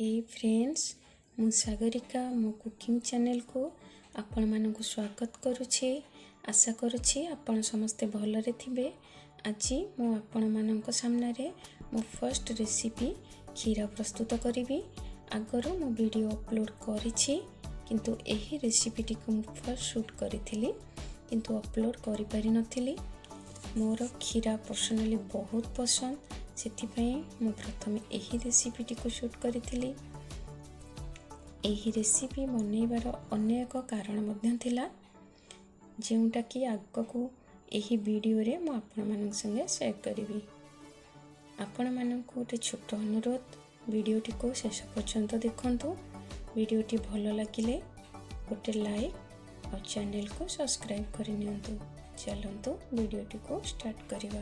हे friends, मु सागरिका मो cooking channel को आपण मानक स्वागत करुछि। आशा करुछि आपण समस्ते भलरे थिबे। आज मु आपण मानक सामने रे मो फर्स्ट रेसिपी खीरा प्रस्तुत करिवि। आगरो मो वीडियो अपलोड करिछि, किंतु एही रेसिपीटी को मु फर्स्ट शूट करिथिली, किंतु अपलोड करि पारि नथिली। मोर खीरा पर्सनली बहुत पसंद, सेथिपई मु प्रथमे एही रेसिपीटी को शूट करिथिली। एही रेसिपी बनैबार अन्य एक कारण मध्य थिला, जेउटा कि आगकू एही वीडियो रे मु आपण मानक संगे शेयर करिवि। आपण मानक गोटे छोट अनुरोध, वीडियोटी को शेष पर्यंत देखंतु। वीडियोटी भल लागिले गोटे लाइक और चैनल को सब्सक्राइब करि नियंतु। चलंतु वीडियोटी को स्टार्ट करिवा।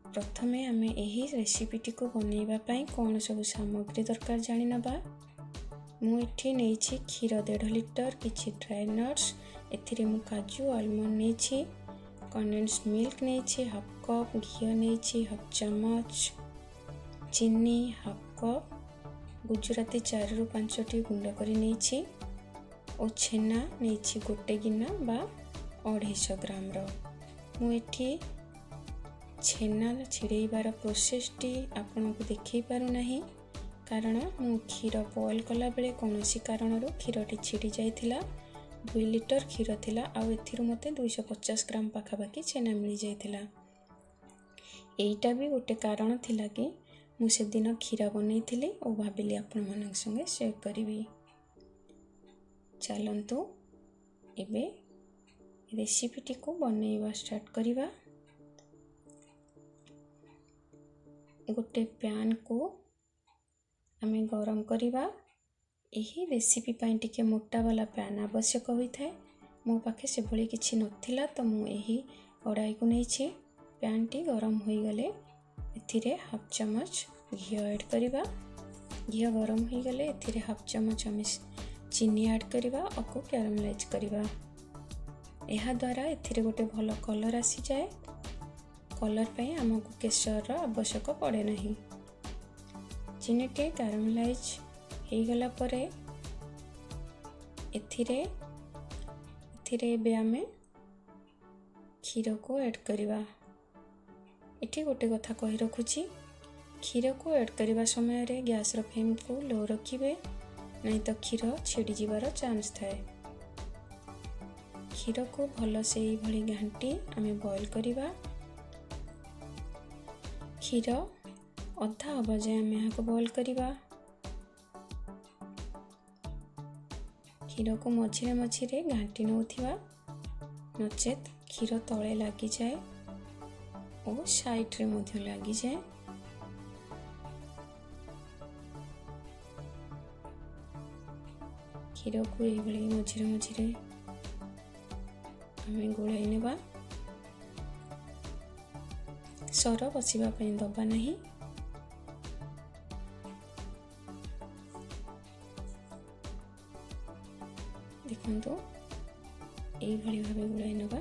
प्रथमे आमे एही रेसिपीटी को बनैबा पई कोन सब सामग्री दरकार जानि नबा। मु एठी नेछि क्षीर 1.5 लिटर, किछि ड्राई नट्स, एथिरे मु काजू आलमंड नेछि, कंडेंस्ड मिल्क नेछि हाफ कप, घी नेछि हाफ चम्मच, चीनी हाफ कप, गुजराती 4 रु 5 टी गुंड करि नेछि और छेना नेछि गोटे गिना बा 250 ग्राम रो। मु एठी छेना छिड़ेबार प्रोसेसटी आपन को देखै पारु नाही, कारण मु क्षीर बॉयल कला बेले कोनोसी कारणरो क्षीरटी छिड़ी जाइथिला। 2 लिटर क्षीर थिला आ एथिरु मते 250 ग्राम पाखापाखि छेना मिली जाइथिला। एइटा भी गोटे कारण थिला कि मु से दिन खीरा बनैथिली और भाबिली आपन मानक संगे शेयर करिवि। चलंतु एबे रेसिपीटी को बनैबा स्टार्ट करिवा। गोटे पैन को आमे गरम करिवा। एही रेसिपी पाई टिके मोटा वाला पैन आवश्यक होइथाय। मो पाखे से भली किछि नथिला, तो मु एही कड़ाई को नेछि। पैन टी गरम होई गले एथिरे हाफ चम्मच घी ऐड करिवा। घी गरम होई गले एथिरे हाफ चम्मच आमे चीनी ऐड करिवा और को कैरामलाइज करिवा। एहा द्वारा एथिरे गोटे भलो कलर आसी जाए। कलर पे आमको केसर आवश्यक पड़े नहीं। चीनी टे कैरामलाइज हो गला परे एथिरे बे आमे क्षीर को ऐड करिवा। एठी गोटे कथा कहि रखुची, क्षीर को ऐड करिवा समय रे गैस रो फ्लेम को लो रखिबे, नहीं तो क्षीर छिड़ी जिवार चांस थाए। क्षीर को भल से ई भली घांटी आमे बॉयल करिवा। क्षीर अधा हवा जाए आमे यहाँ को बॉयल करिवा। क्षीर को मझिरे मझिरे घांटी नौथिबा, नचेत क्षीर तले लागी जाए और साइड रे मध्य लागी जाए। क्षीर को ये भली मझिरे मझिरे आमे गोलाई नेबा। सर बसिबा पई दबा नहीं। देखंतु एई भली भाबे गुलाई नेबा।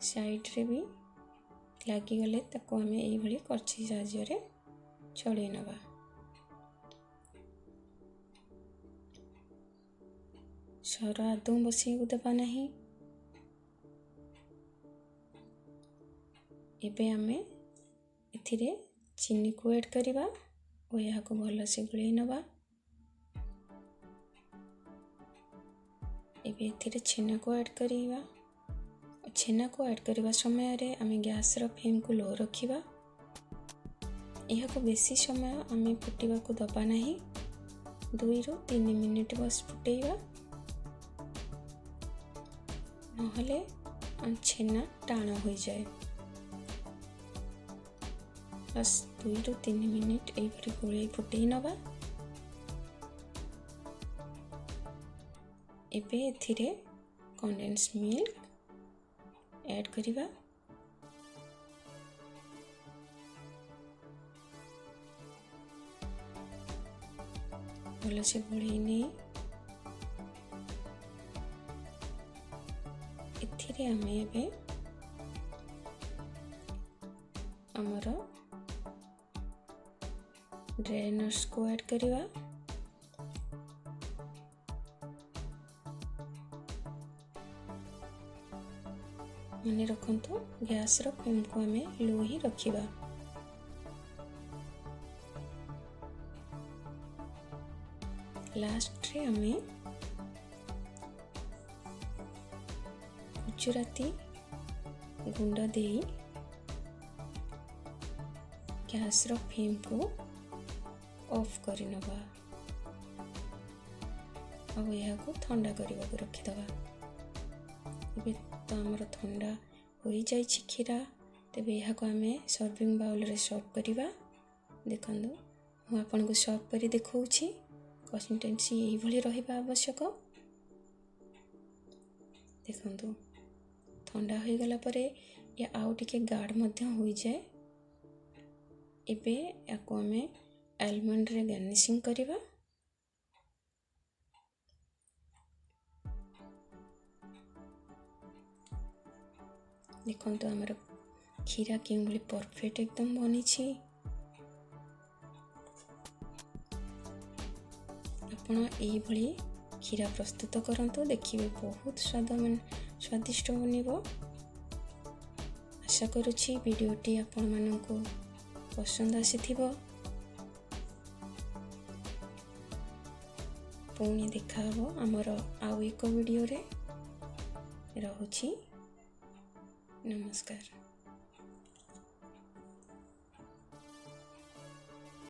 साइड रे भी लागी गले ताको हमें एई भली करछी साहाय्य रे छड़े नेबा। सर आदौ बसी देबा नहीं। एबे आमे एथिरे चीनी को ऐड करिवा और यहाँ को भल से गुलाई नबा। एबे एथिरे छेना को ऐड करिवा। छेना को ऐड करिवा समय रे आमे गैस रो फ्लेम को लो रखिवा। यहाँ को बेसी समय आमे फुटिवा को दबा नहीं। 2 रु 3 मिनिट बस फुटेइवा, नहले छेना टाण हो जाए। बस 2 रु 3 मिनिट एई गोलाई फुटेई नबा। एबे एथिरे कंडेंस्ड मिल्क ऐड करिवा। भल से गोलाई नहीं एथिरे आमे एबे आमर ड्राई नट्स को ऐड करिवा। मन रखु गैस रो फ्लेम को आमे लो ही रखिबा। लास्ट रे आमे गुजराती गुंड दे गैस रो फ्लेम को ऑफ करि नबा। अब यह को ठंडा करबा को रखि दबा। ଏବେ ତ ଆମର ଥଣ୍ଡା ହୋଇଯାଇଛି କ୍ଷୀରା। ତେବେ ଏହାକୁ ଆମେ ସର୍ଭିଂ ବାଉଲରେ ସର୍ଭ କରିବା। ଦେଖନ୍ତୁ ମୁଁ ଆପଣଙ୍କୁ ସର୍ଭ କରି ଦେଖାଉଛି। କନସିଷ୍ଟେନ୍ସି ଏଇଭଳି ରହିବା ଆବଶ୍ୟକ। ଦେଖନ୍ତୁ ଥଣ୍ଡା ହୋଇଗଲା ପରେ ଏ ଆଉ ଟିକେ ଗାଢ଼ ମଧ୍ୟ ହୋଇଯାଏ। ଏବେ ୟାକୁ ଆମେ ଆଲମଣ୍ଡରେ ଗାର୍ନିସିଂ କରିବା। देखो आमर क्षीरा के परफेक्ट एकदम बनी। आपण यही क्षीरा प्रस्तुत करंतु देखिए बहुत स्वादिष्ट बनिबो। आशा करुछि वीडियोटी आपण मानकु पसंद आसीथिबो। पुणी देखा हबो आमर आउ एक वीडियो रे। रहुछि नमस्कार।